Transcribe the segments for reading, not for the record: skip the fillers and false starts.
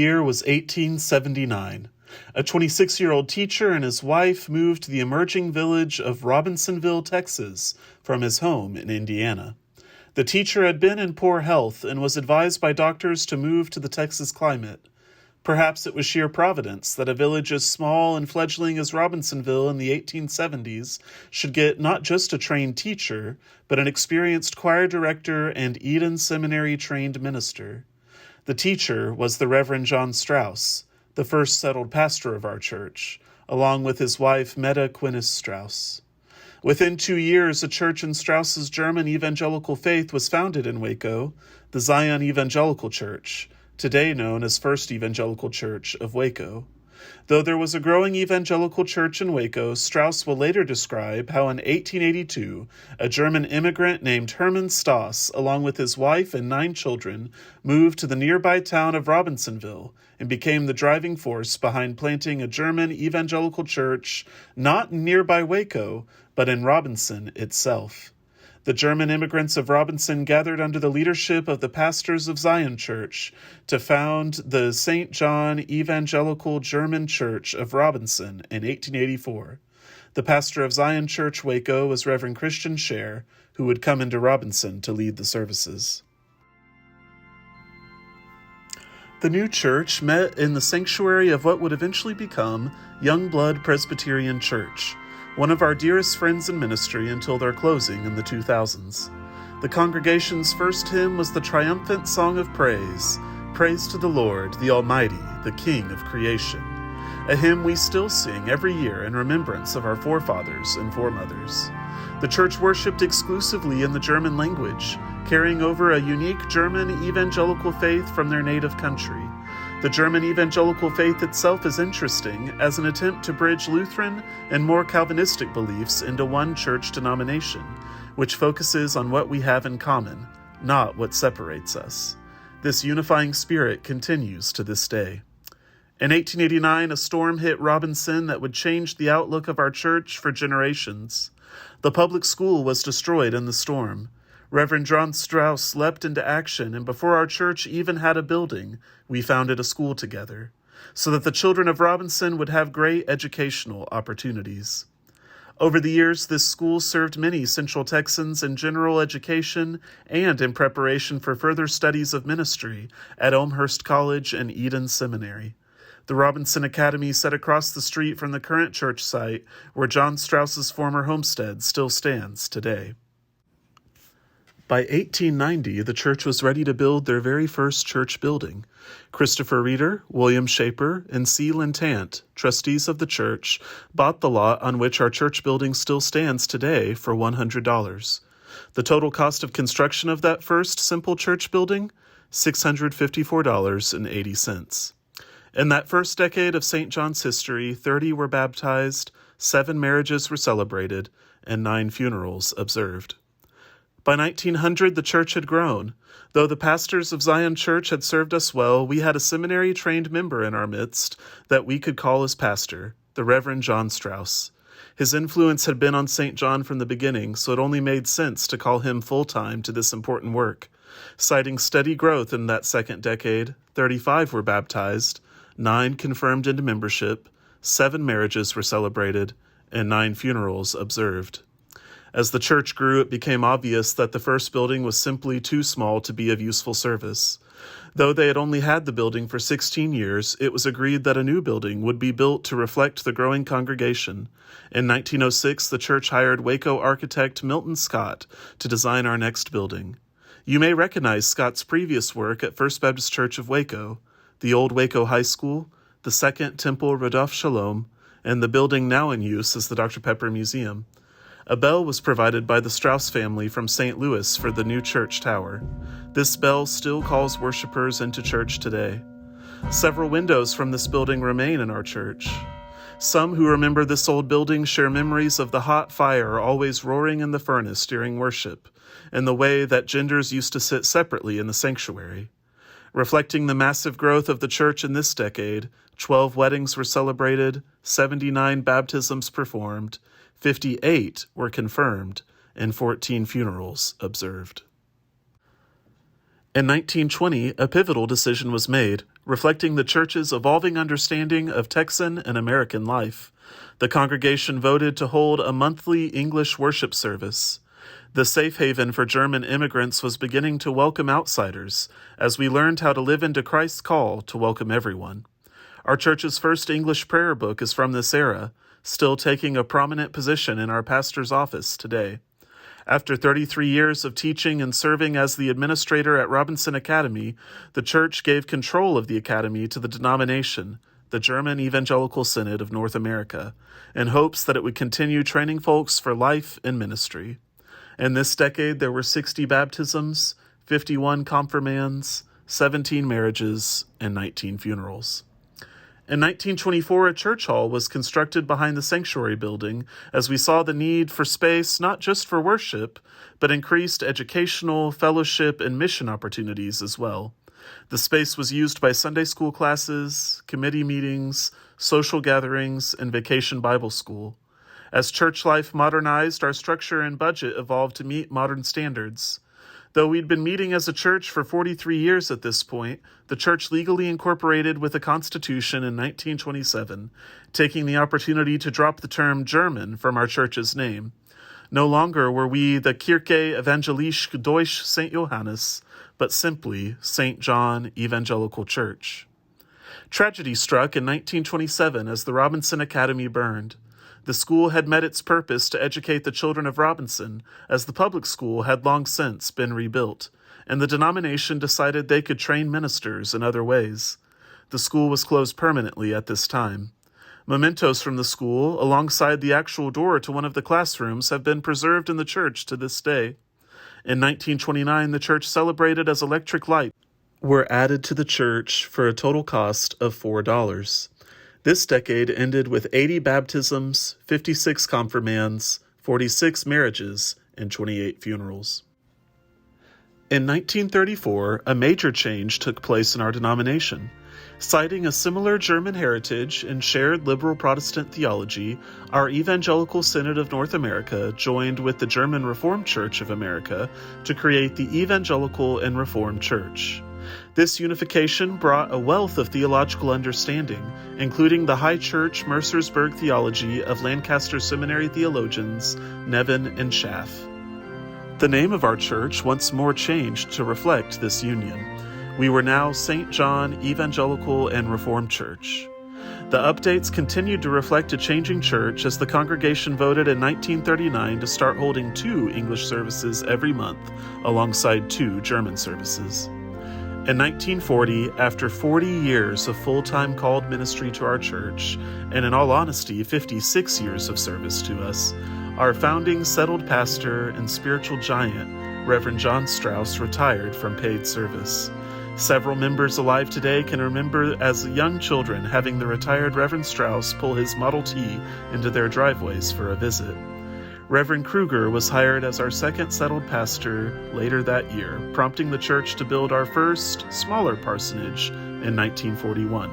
year was 1879. A 26-year-old teacher and his wife moved to the emerging village of Robinsonville, Texas, from his home in Indiana. The teacher had been in poor health and was advised by doctors to move to the Texas climate. Perhaps it was sheer providence that a village as small and fledgling as Robinsonville in the 1870s should get not just a trained teacher, but an experienced choir director and Eden Seminary-trained minister. The teacher was the Reverend John Strauss, the first settled pastor of our church, along with his wife Meta Quinnis Strauss. Within 2 years, a church in Strauss's German evangelical faith was founded in Waco, the Zion Evangelical Church, today known as First Evangelical Church of Waco. Though there was a growing evangelical church in Waco, Strauss will later describe how in 1882, a German immigrant named Hermann Stoss, along with his wife and 9 children, moved to the nearby town of Robinsonville and became the driving force behind planting a German evangelical church not in nearby Waco, but in Robinson itself. The German immigrants of Robinson gathered under the leadership of the pastors of Zion Church to found the St. John Evangelical German Church of Robinson in 1884. The pastor of Zion Church Waco was Reverend Christian Scher, who would come into Robinson to lead the services. The new church met in the sanctuary of what would eventually become Youngblood Presbyterian Church, one of our dearest friends in ministry until their closing in the 2000s. The congregation's first hymn was the triumphant song of praise, Praise to the Lord, the Almighty, the King of creation, a hymn we still sing every year in remembrance of our forefathers and foremothers. The church worshipped exclusively in the German language, carrying over a unique German evangelical faith from their native country. The German evangelical faith itself is interesting as an attempt to bridge Lutheran and more Calvinistic beliefs into one church denomination, which focuses on what we have in common, not what separates us. This unifying spirit continues to this day. In 1889, a storm hit Robinson that would change the outlook of our church for generations. The public school was destroyed in the storm. Reverend John Strauss leapt into action, and before our church even had a building, we founded a school together, so that the children of Robinson would have great educational opportunities. Over the years, this school served many Central Texans in general education and in preparation for further studies of ministry at Elmhurst College and Eden Seminary. The Robinson Academy sat across the street from the current church site where John Strauss's former homestead still stands today. By 1890, the church was ready to build their very first church building. Christopher Reeder, William Shaper, and C. Lintant, trustees of the church, bought the lot on which our church building still stands today for $100. The total cost of construction of that first simple church building? $654.80. In that first decade of St. John's history, 30 were baptized, 7 marriages were celebrated, and 9 funerals observed. By 1900, the church had grown. Though the pastors of Zion Church had served us well, we had a seminary-trained member in our midst that we could call as pastor, the Reverend John Strauss. His influence had been on St. John from the beginning, so it only made sense to call him full-time to this important work. Citing steady growth in that second decade, 35 were baptized, 9 confirmed into membership, 7 marriages were celebrated, and 9 funerals observed. As the church grew, it became obvious that the first building was simply too small to be of useful service. Though they had only had the building for 16 years, it was agreed that a new building would be built to reflect the growing congregation. In 1906, the church hired Waco architect Milton Scott to design our next building. You may recognize Scott's previous work at First Baptist Church of Waco, the old Waco High School, the Second Temple Rodolphe Shalom, and the building now in use as the Dr. Pepper Museum. A bell was provided by the Strauss family from St. Louis for the new church tower. This bell still calls worshipers into church today. Several windows from this building remain in our church. Some who remember this old building share memories of the hot fire always roaring in the furnace during worship, and the way that genders used to sit separately in the sanctuary. Reflecting the massive growth of the church in this decade, 12 weddings were celebrated, 79 baptisms performed, 58 were confirmed, and 14 funerals observed. In 1920, a pivotal decision was made. reflecting the church's evolving understanding of Texan and American life. The congregation voted to hold a monthly English worship service. The safe haven for German immigrants was beginning to welcome outsiders, as we learned how to live into Christ's call to welcome everyone. Our church's first English prayer book is from this era, still taking a prominent position in our pastor's office today. After 33 years of teaching and serving as the administrator at Robinson Academy, the church gave control of the academy to the denomination, the German Evangelical Synod of North America, in hopes that it would continue training folks for life and ministry. In this decade, there were 60 baptisms, 51 confirmands, 17 marriages, and 19 funerals. In 1924, a church hall was constructed behind the sanctuary building as we saw the need for space not just for worship, but increased educational, fellowship, and mission opportunities as well. The space was used by Sunday school classes, committee meetings, social gatherings, and vacation Bible school. As church life modernized, our structure and budget evolved to meet modern standards. Though we'd been meeting as a church for 43 years at this point, the church legally incorporated with a constitution in 1927, taking the opportunity to drop the term German from our church's name. No longer were we the Kirche Evangelische Deutsch St. Johannes, but simply St. John Evangelical Church. Tragedy struck in 1927 as the Robinson Academy burned. The school had met its purpose to educate the children of Robinson, as the public school had long since been rebuilt, and the denomination decided they could train ministers in other ways. The school was closed permanently at this time. Mementos from the school, alongside the actual door to one of the classrooms, have been preserved in the church to this day. In 1929, the church celebrated as electric lights were added to the church for a total cost of $4. This decade ended with 80 baptisms, 56 confirmands, 46 marriages, and 28 funerals. In 1934, a major change took place in our denomination. Citing a similar German heritage and shared liberal Protestant theology, our Evangelical Synod of North America joined with the German Reformed Church of America to create the Evangelical and Reformed Church. This unification brought a wealth of theological understanding, including the High Church Mercersburg theology of Lancaster Seminary theologians Nevin and Schaff. The name of our church once more changed to reflect this union. We were now St. John Evangelical and Reformed Church. The updates continued to reflect a changing church as the congregation voted in 1939 to start holding 2 English services every month, alongside 2 German services. In 1940, after 40 years of full-time called ministry to our church, and in all honesty, 56 years of service to us, our founding settled pastor and spiritual giant, Reverend John Strauss, retired from paid service. Several members alive today can remember as young children having the retired Reverend Strauss pull his Model T into their driveways for a visit. Reverend Kruger was hired as our second settled pastor later that year, prompting the church to build our first, smaller parsonage in 1941.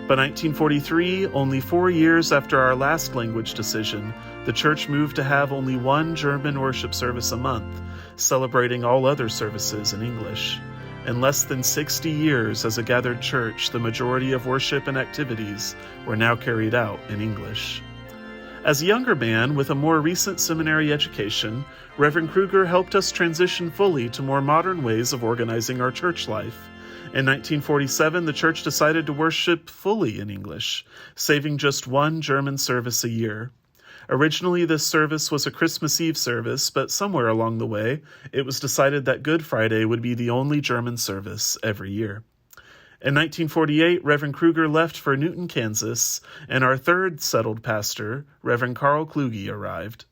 By 1943, only 4 years after our last language decision, the church moved to have only 1 German worship service a month, celebrating all other services in English. In less than 60 years as a gathered church, the majority of worship and activities were now carried out in English. As a younger man with a more recent seminary education, Reverend Kruger helped us transition fully to more modern ways of organizing our church life. In 1947, the church decided to worship fully in English, saving just 1 German service a year. Originally, this service was a Christmas Eve service, but somewhere along the way, it was decided that Good Friday would be the only German service every year. In 1948, Reverend Kruger left for Newton, Kansas, and our third settled pastor, Reverend Carl Kluge, arrived.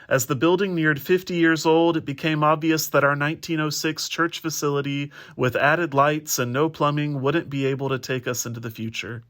As the building neared 50 years old, it became obvious that our 1906 church facility, with added lights and no plumbing, wouldn't be able to take us into the future.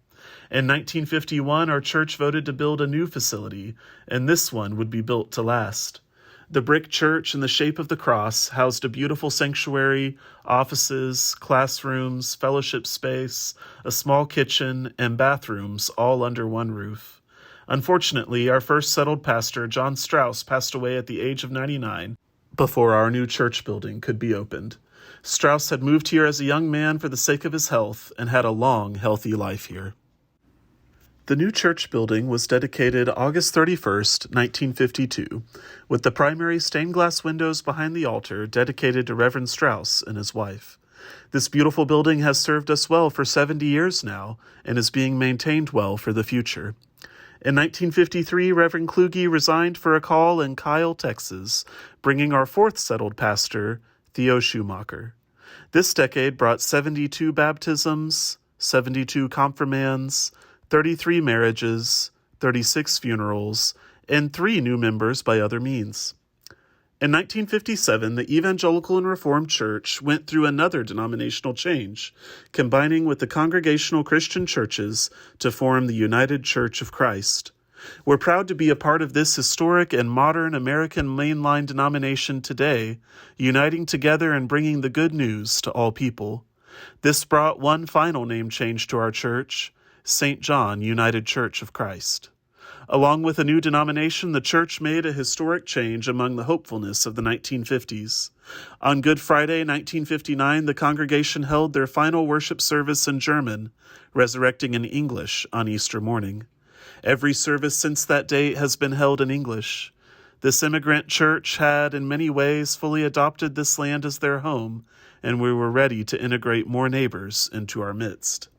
In 1951, our church voted to build a new facility, and this one would be built to last. The brick church in the shape of the cross housed a beautiful sanctuary, offices, classrooms, fellowship space, a small kitchen, and bathrooms all under one roof. Unfortunately, our first settled pastor, John Strauss, passed away at the age of 99 before our new church building could be opened. Strauss had moved here as a young man for the sake of his health and had a long, healthy life here. The new church building was dedicated August 31st, 1952, with the primary stained glass windows behind the altar dedicated to Reverend Strauss and his wife. This beautiful building has served us well for 70 years now and is being maintained well for the future. In 1953, Reverend Kluge resigned for a call in Kyle, Texas, bringing our fourth settled pastor, Theo Schumacher. This decade brought 72 baptisms, 72 confirmands, 33 marriages, 36 funerals, and 3 new members by other means. In 1957, the Evangelical and Reformed Church went through another denominational change, combining with the Congregational Christian Churches to form the United Church of Christ. We're proud to be a part of this historic and modern American mainline denomination today, uniting together and bringing the good news to all people. This brought one final name change to our church, St. John United Church of Christ. Along with a new denomination, the church made a historic change among the hopefulness of the 1950s. On Good Friday, 1959, the congregation held their final worship service in German, resurrecting in English on Easter morning. Every service since that date has been held in English. This immigrant church had, in many ways, fully adopted this land as their home, and we were ready to integrate more neighbors into our midst.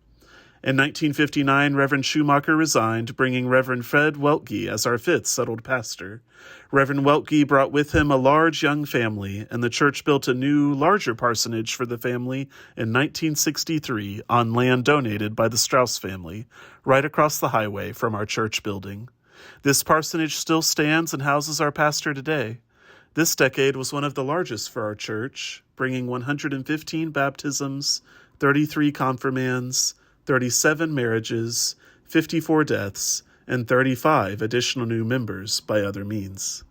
In 1959, Reverend Schumacher resigned, bringing Reverend Fred Weltke as our fifth settled pastor. Reverend Weltke brought with him a large young family, and the church built a new, larger parsonage for the family in 1963 on land donated by the Strauss family, right across the highway from our church building. This parsonage still stands and houses our pastor today. This decade was one of the largest for our church, bringing 115 baptisms, 33 confirmands, 37 marriages, 54 deaths, and 35 additional new members by other means.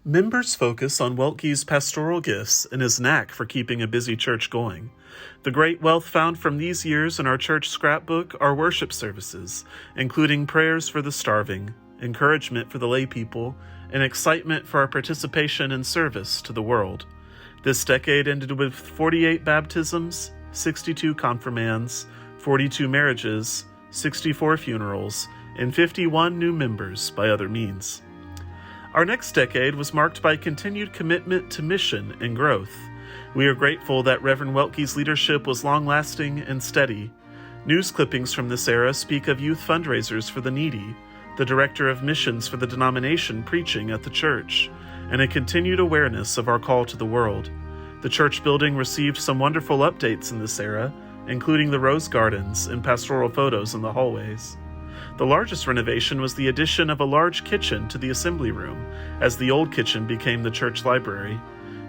Members focus on Weltke's pastoral gifts and his knack for keeping a busy church going. The great wealth found from these years in our church scrapbook are worship services, including prayers for the starving, encouragement for the lay people, and excitement for our participation in service to the world. This decade ended with 48 baptisms, 62 confirmands, 42 marriages, 64 funerals, and 51 new members by other means. Our next decade was marked by continued commitment to mission and growth. We are grateful that Reverend Weltke's leadership was long-lasting and steady. News clippings from this era speak of youth fundraisers for the needy, the director of missions for the denomination preaching at the church, and a continued awareness of our call to the world. The church building received some wonderful updates in this era, including the rose gardens and pastoral photos in the hallways. The largest renovation was the addition of a large kitchen to the assembly room, as the old kitchen became the church library.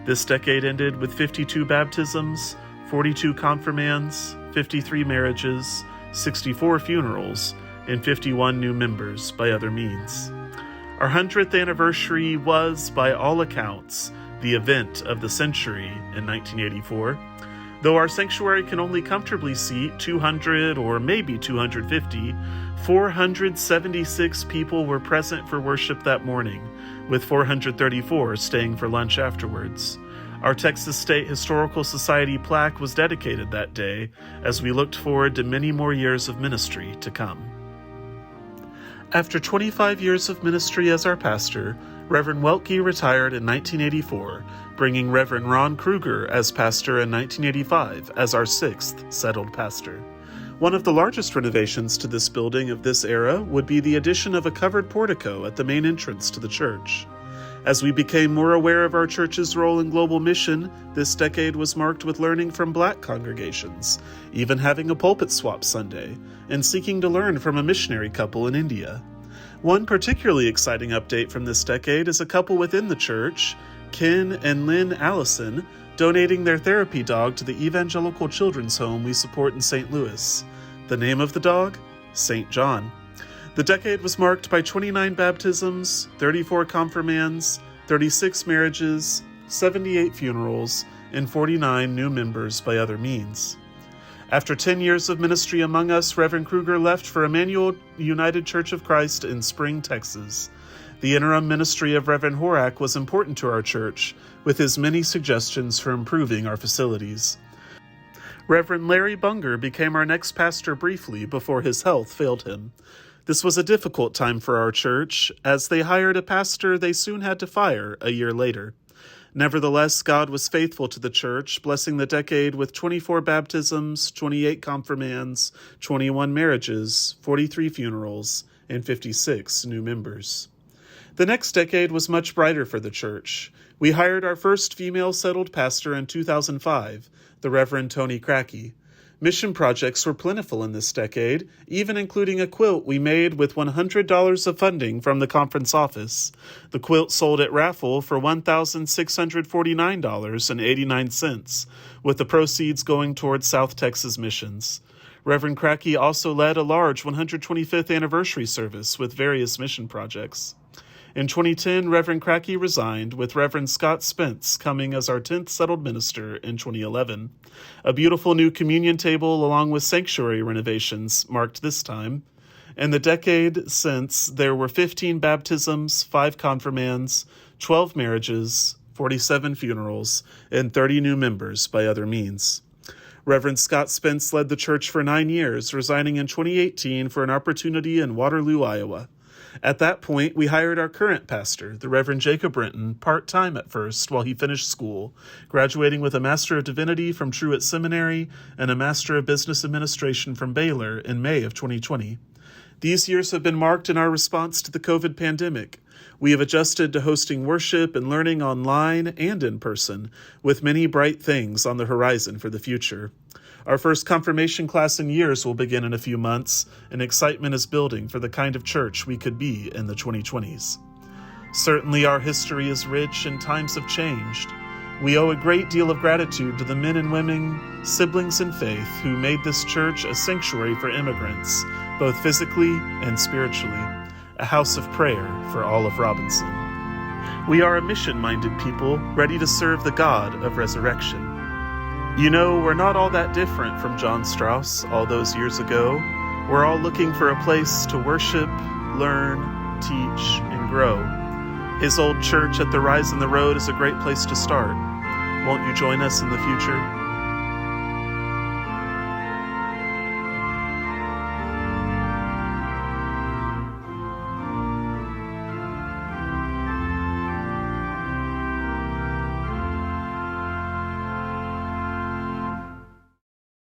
This decade ended with 52 baptisms, 42 confirmands, 53 marriages, 64 funerals, and 51 new members by other means. Our 100th anniversary was, by all accounts, the event of the century in 1984. Though our sanctuary can only comfortably seat 200 or maybe 250, 476 people were present for worship that morning, with 434 staying for lunch afterwards. Our Texas State Historical Society plaque was dedicated that day as we looked forward to many more years of ministry to come. After 25 years of ministry as our pastor, Reverend Weltke retired in 1984, bringing Reverend Ron Kruger as pastor in 1985 as our sixth settled pastor. One of the largest renovations to this building of this era would be the addition of a covered portico at the main entrance to the church. As we became more aware of our church's role in global mission, this decade was marked with learning from Black congregations, even having a pulpit swap Sunday, and seeking to learn from a missionary couple in India. One particularly exciting update from this decade is a couple within the church, Ken and Lynn Allison, donating their therapy dog to the evangelical children's home we support in St. Louis. The name of the dog? St. John. The decade was marked by 29 baptisms, 34 confirmands, 36 marriages, 78 funerals, and 49 new members by other means. After 10 years of ministry among us, Reverend Kruger left for Emmanuel United Church of Christ in Spring, Texas. The interim ministry of Reverend Horak was important to our church, with his many suggestions for improving our facilities. Reverend Larry Bunger became our next pastor briefly before his health failed him. This was a difficult time for our church, as they hired a pastor they soon had to fire a year later. Nevertheless, God was faithful to the church, blessing the decade with 24 baptisms, 28 confirmands, 21 marriages, 43 funerals, and 56 new members. The next decade was much brighter for the church. We hired our first female settled pastor in 2005, the Reverend Tony Crackey. Mission projects were plentiful in this decade, even including a quilt we made with $100 of funding from the conference office. The quilt sold at raffle for $1,649.89, with the proceeds going towards South Texas missions. Reverend Crackey also led a large 125th anniversary service with various mission projects. In 2010, Reverend Crackey resigned, with Reverend Scott Spence coming as our 10th settled minister in 2011. A beautiful new communion table along with sanctuary renovations marked this time. In the decade since, there were 15 baptisms, 5 confirmands, 12 marriages, 47 funerals, and 30 new members by other means. Reverend Scott Spence led the church for 9 years, resigning in 2018 for an opportunity in Waterloo, Iowa. At that point, we hired our current pastor, the Reverend Jacob Brenton, part-time at first while he finished school, graduating with a Master of Divinity from Truett Seminary and a Master of Business Administration from Baylor in May of 2020. These years have been marked in our response to the COVID pandemic. We have adjusted to hosting worship and learning online and in person, with many bright things on the horizon for the future. Our first confirmation class in years will begin in a few months, and excitement is building for the kind of church we could be in the 2020s. Certainly our history is rich and times have changed. We owe a great deal of gratitude to the men and women, siblings in faith, who made this church a sanctuary for immigrants, both physically and spiritually, a house of prayer for all of Robinson. We are a mission-minded people, ready to serve the God of resurrection. You know, we're not all that different from John Strauss all those years ago. We're all looking for a place to worship, learn, teach, and grow. His old church at the Rise in the Road is a great place to start. Won't you join us in the future?